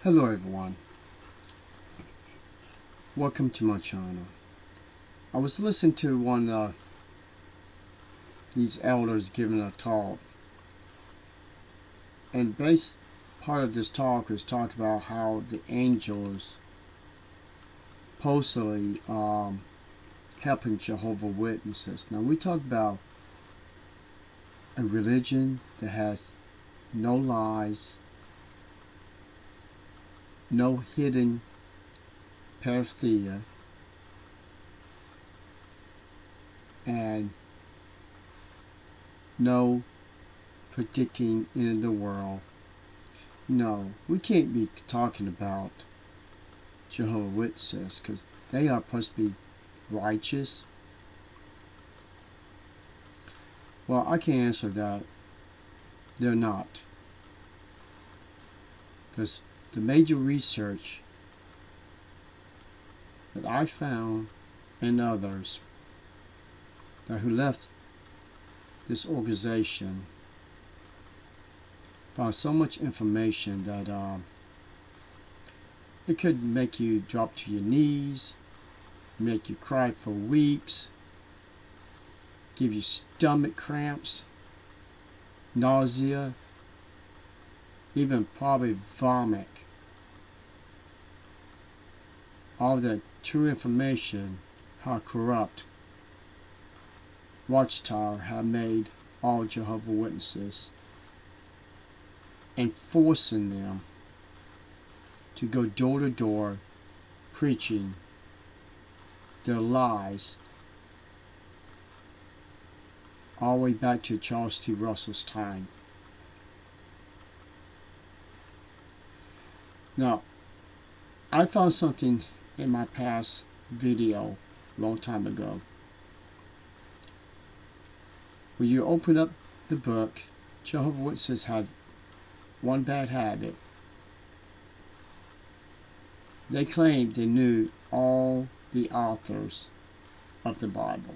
Hello everyone, welcome to my channel. I was listening to one of these elders giving a talk, and part of this talk was talking about how the angels supposedly helping Jehovah Witnesses. Now we talk about a religion that has no lies, no hidden pedophilia, and no predicting in the world. No, we can't be talking about Jehovah Witnesses because they are supposed to be righteous. Well, I can't answer that. They're not. Because the major research that I found and others that who left this organization found so much information that it could make you drop to your knees, make you cry for weeks, give you stomach cramps, nausea, even probably vomit. All the true information how corrupt Watchtower have made all Jehovah Witnesses and forcing them to go door to door preaching their lies all the way back to Charles T. Russell's time. Now, I found something in my past video a long time ago. When you open up the book, Jehovah Witnesses have one bad habit. They claim they knew all the authors of the Bible.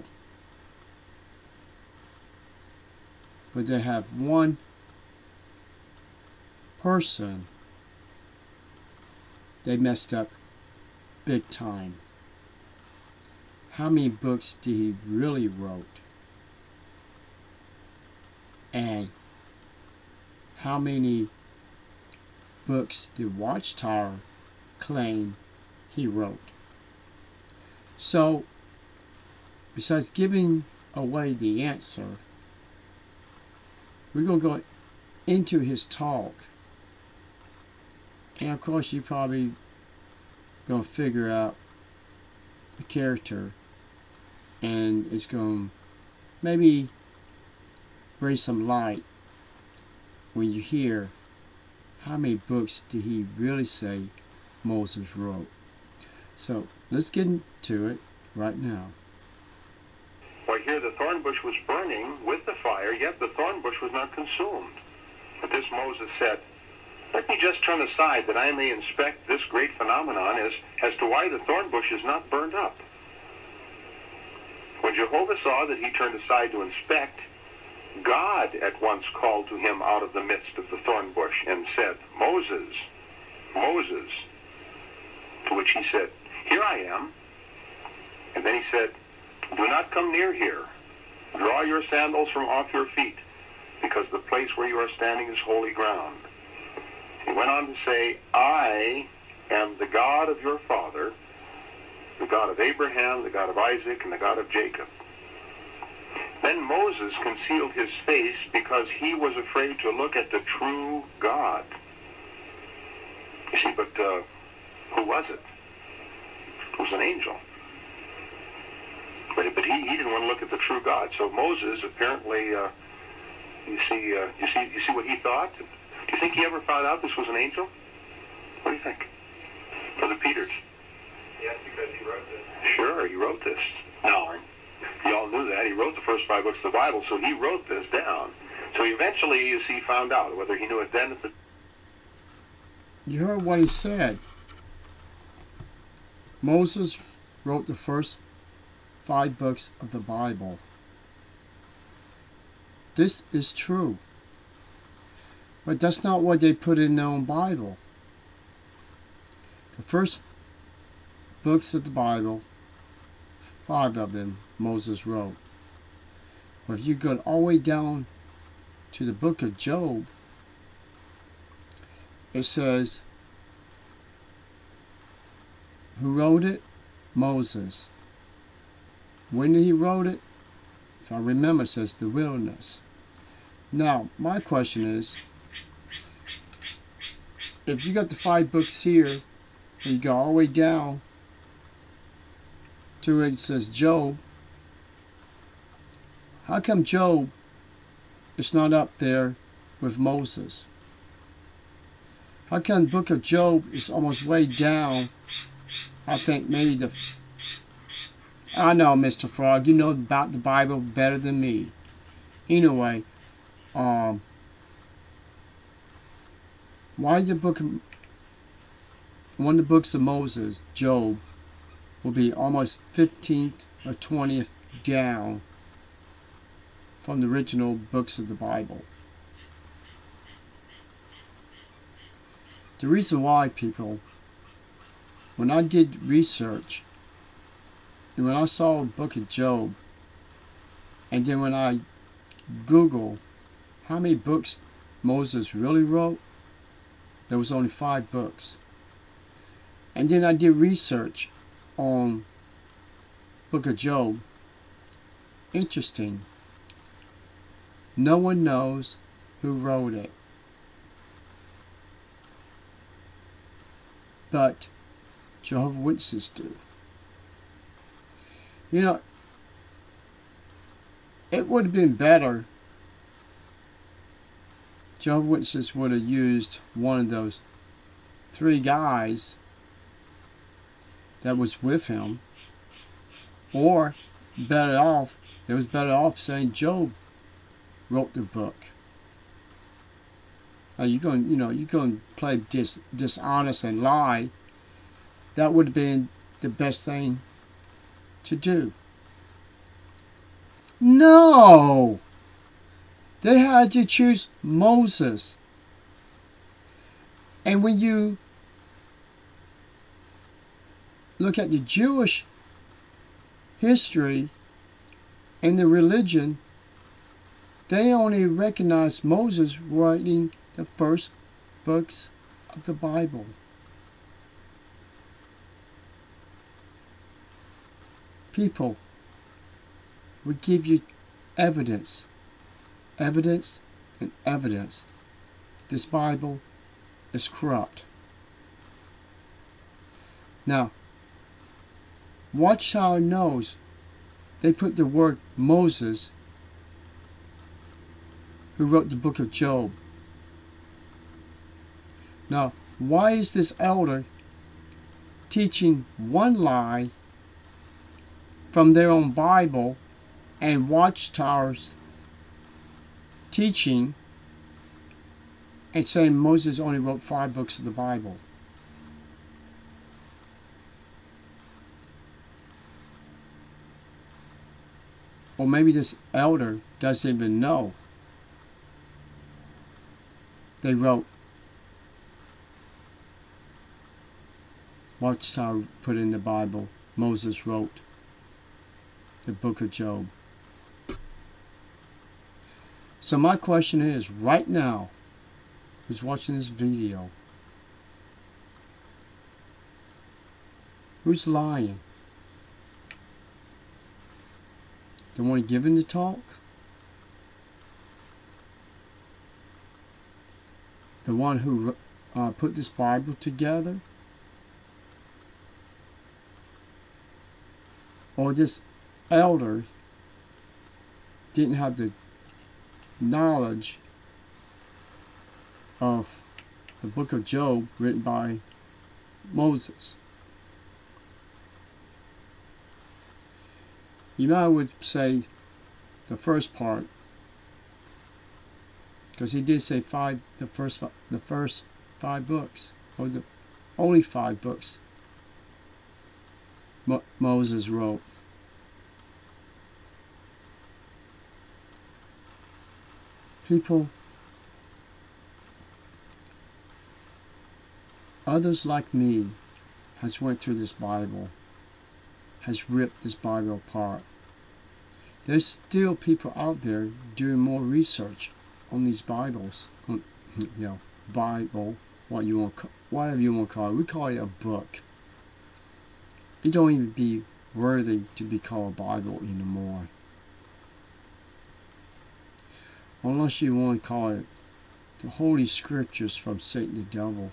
But they have one person they messed up big time. How many books did he really wrote? And how many books did Watchtower claim he wrote? So, besides giving away the answer, we're going to go into his talk. And of course, you probably going to figure out the character, and it's going to maybe bring some light when you hear how many books did he really say Moses wrote. So let's get into it right now. Well, here the thorn bush was burning with the fire, yet the thorn bush was not consumed. At this Moses said, "Let me just turn aside that I may inspect this great phenomenon as to why the thorn bush is not burned up." When Jehovah saw that he turned aside to inspect, God at once called to him out of the midst of the thorn bush and said, "Moses, Moses." To which he said, "Here I am." And then he said, "Do not come near here. Draw your sandals from off your feet, because the place where you are standing is holy ground." He went on to say, "I am the God of your father, the God of Abraham, the God of Isaac, and the God of Jacob." Then Moses concealed his face because he was afraid to look at the true God. You see, but who was it? It was an angel. But he didn't want to look at the true God. So Moses apparently, you see what he thought? Do you think he ever found out this was an angel? What do you think? Brother Peters? Yes, because he wrote this. Sure, he wrote this. Now, you all knew that. He wrote the first 5 books of the Bible, so he wrote this down. So eventually, you see, found out. Whether he knew it then at the... You heard what he said. Moses wrote the first 5 books of the Bible. This is true. But that's not what they put in their own Bible. The first books of the Bible, 5 of them, Moses wrote. But if you go all the way down to the book of Job, it says, who wrote it? Moses. When he wrote it? If I remember, it says the wilderness. Now, my question is, if you got the 5 books here, and you go all the way down to where it says Job, how come Job is not up there with Moses? How come the book of Job is almost way down? I think maybe I know, Mr. Frog, you know about the Bible better than me. Anyway, why the book of, one of the books of Moses, Job, will be almost 15th or 20th down from the original books of the Bible? The reason why, people, when I did research, and when I saw the book of Job, and then when I Googled how many books Moses really wrote, there was only 5 books. And then I did research on book of Job. Interesting. No one knows who wrote it. But Jehovah's Witnesses do. You know, it would have been better Jehovah's Witnesses would have used one of those 3 guys that was with him, or better off, they was better off saying Job wrote the book. Now you're going to play dishonest and lie. That would have been the best thing to do. No! They had to choose Moses. And when you look at the Jewish history and the religion, they only recognize Moses writing the first books of the Bible. People, we give you evidence, evidence, and evidence. This Bible is corrupt. Now, Watchtower knows they put the word Moses, who wrote the book of Job. Now, why is this elder teaching one lie from their own Bible and Watchtower's teaching and saying Moses only wrote 5 books of the Bible? Or maybe this elder doesn't even know they wrote, Watchtower put in the Bible, Moses wrote the book of Job. So my question is, right now, who's watching this video, who's lying? The one giving the talk? The one who put this Bible together? Or this elder didn't have the knowledge of the book of Job written by Moses? You know, I would say the first part, because he did say the first 5 books, or the only 5 books Moses wrote. People, others like me has went through this Bible, has ripped this Bible apart. There's still people out there doing more research on these Bibles. Bible, whatever you want to call it. We call it a book. It don't even be worthy to be called a Bible anymore. Unless you want to call it the Holy Scriptures from Satan the devil.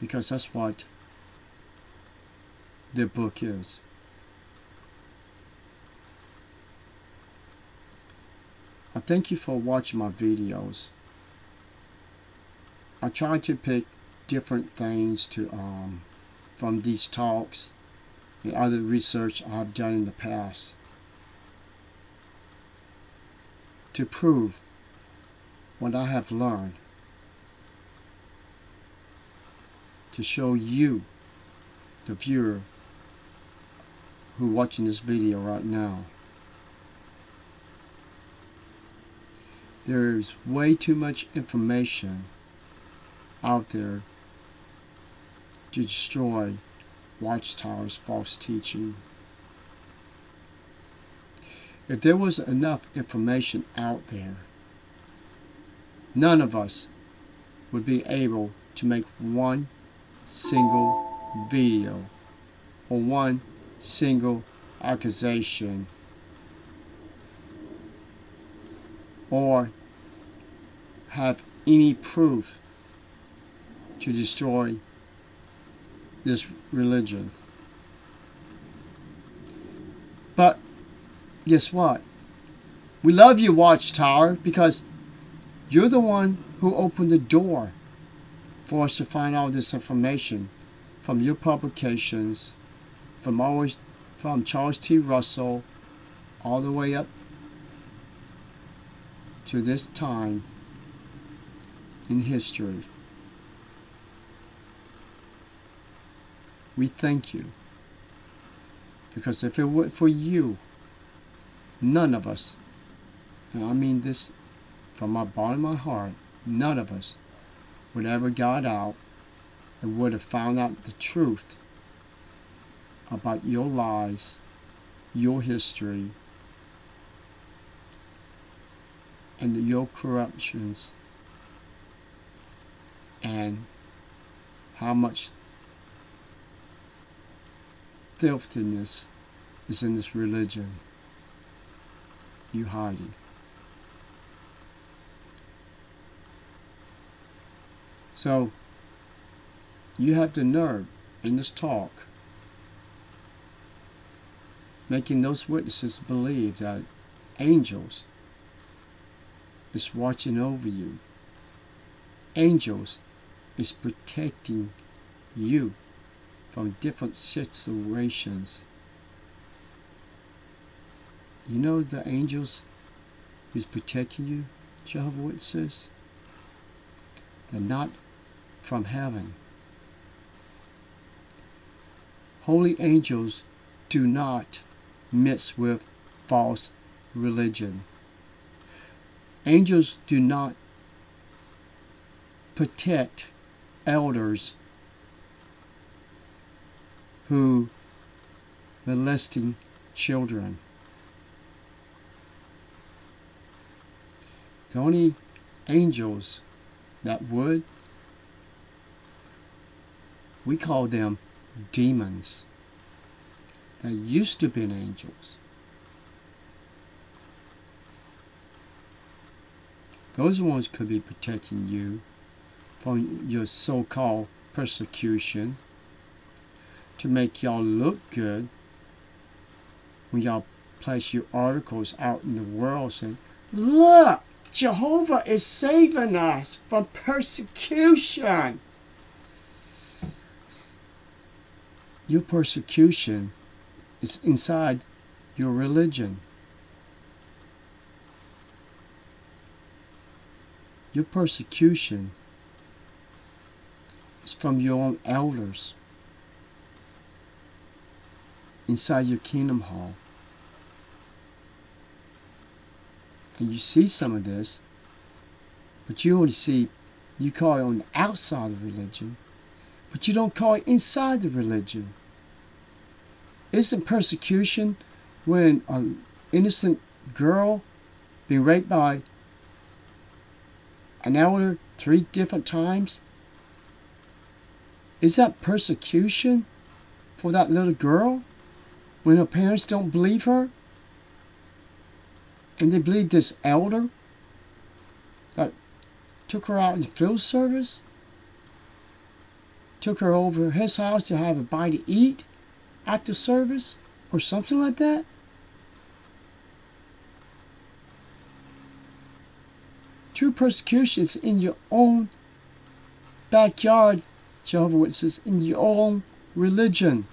Because that's what the book is. I thank you for watching my videos. I try to pick different things to from these talks and other research I've done in the past to prove what I have learned, to show you, the viewer who watching this video right now. There's way too much information out there to destroy Watchtower's false teaching. If there was enough information out there, none of us would be able to make one single video or one single accusation or have any proof to destroy this religion. But guess what? We love you, Watchtower, because you're the one who opened the door for us to find all this information from your publications, from Charles T. Russell, all the way up to this time in history. We thank you, because if it weren't for you, none of us, and I mean this from my bottom of my heart, none of us would ever got out and would have found out the truth about your lies, your history, and your corruptions, and how much filthiness is in this religion you hiding. So you have the nerve in this talk making those witnesses believe that angels is watching over you. Angels is protecting you from different situations. You know the angels who's protecting you, Jehovah Witnesses? They're not from heaven. Holy angels do not mix with false religion. Angels do not protect elders who molesting children. The only angels that would, we call them demons. That used to be angels. Those ones could be protecting you from your so-called persecution, to make y'all look good when y'all place your articles out in the world saying, look, Jehovah is saving us from persecution. Your persecution is inside your religion. Your persecution is from your own elders inside your kingdom hall. And you see some of this, but you only see You call it on the outside of religion, but you don't call it inside the religion. Isn't persecution when an innocent girl being raped by an elder 3 different times? Is that persecution for that little girl when her parents don't believe her? And they believe this elder that took her out in field service, took her over his house to have a bite to eat after service, or something like that? True persecution is in your own backyard, Jehovah's Witnesses, in your own religion.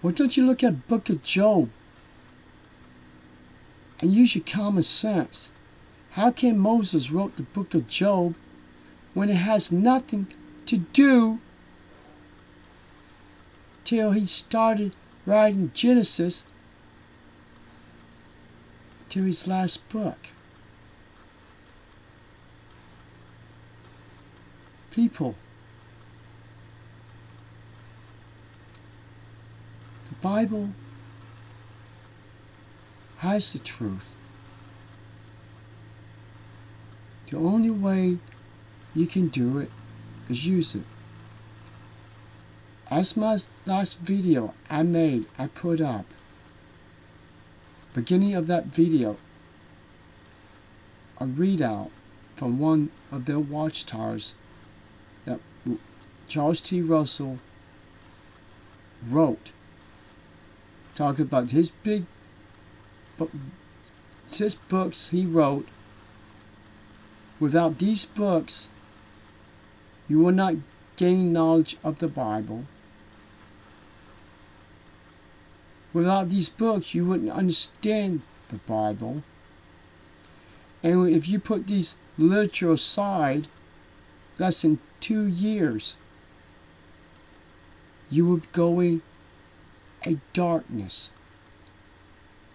Well, don't you look at the book of Job and use your common sense? How can Moses wrote the book of Job when it has nothing to do till he started writing Genesis to his last book? People, the Bible has the truth. The only way you can do it is use it. As my last video I put up, beginning of that video, a readout from one of their watchtowers that Charles T. Russell wrote, talking about his books he wrote. Without these books, you will not gain knowledge of the Bible. Without these books, you wouldn't understand the Bible. And if you put these literature aside, less than 2 years, you would go in a darkness.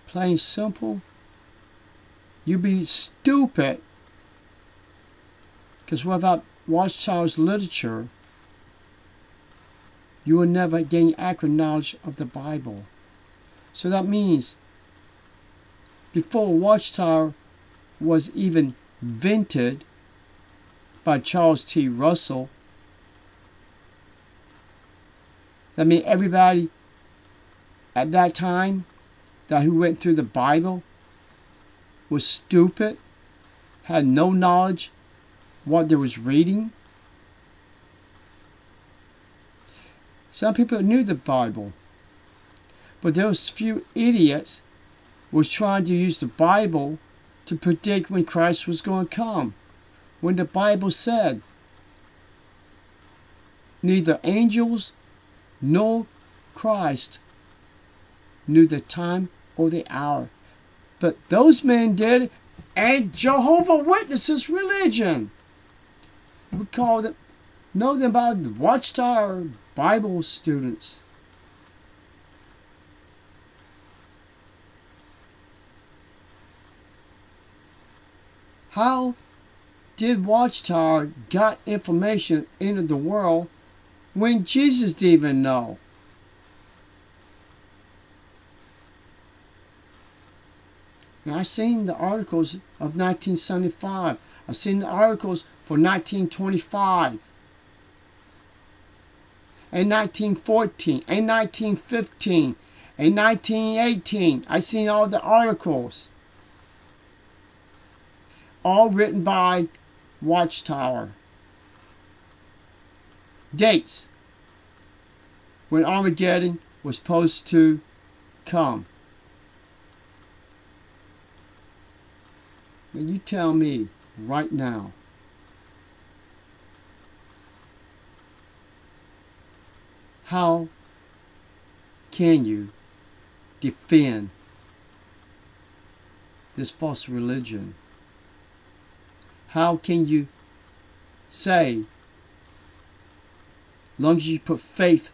Plain simple, you'd be stupid, because without Watchtower's literature, you will never gain accurate knowledge of the Bible. So that means, before Watchtower was even invented by Charles T. Russell, that means everybody at that time who went through the Bible was stupid, had no knowledge what they was reading. Some people knew the Bible, but those few idiots was trying to use the Bible to predict when Christ was going to come, when the Bible said neither angels nor Christ knew the time or the hour. But those men did, and Jehovah Witnesses religion. We know them by the Watchtower Bible students. How did Watchtower got information into the world when Jesus didn't even know? And I've seen the articles of 1975. I've seen the articles for 1925, and 1914, and 1915, and 1918. I've seen all the articles. All written by Watchtower. Dates when Armageddon was supposed to come. And you tell me right now, how can you defend this false religion? How can you say, as long as you put faith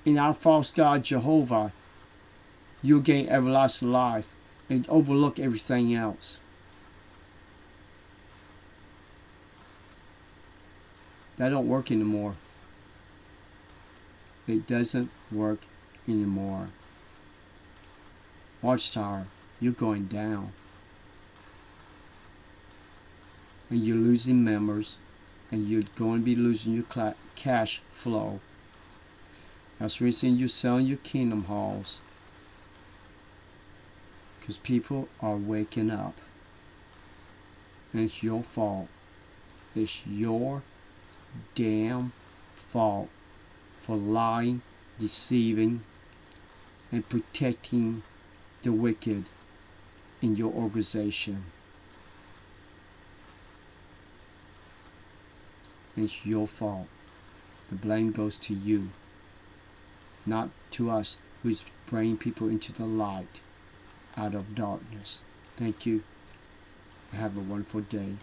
in our false God Jehovah, you'll gain everlasting life and overlook everything else? That don't work anymore. It doesn't work anymore. Watchtower, you're going down. And you're losing members. And you're going to be losing your cash flow. That's the reason you're selling your kingdom halls. Because people are waking up. And it's your fault. It's your damn fault for lying, deceiving, and protecting the wicked in your organization. It's your fault. The blame goes to you, not to us who's bringing people into the light out of darkness. Thank you. Have a wonderful day.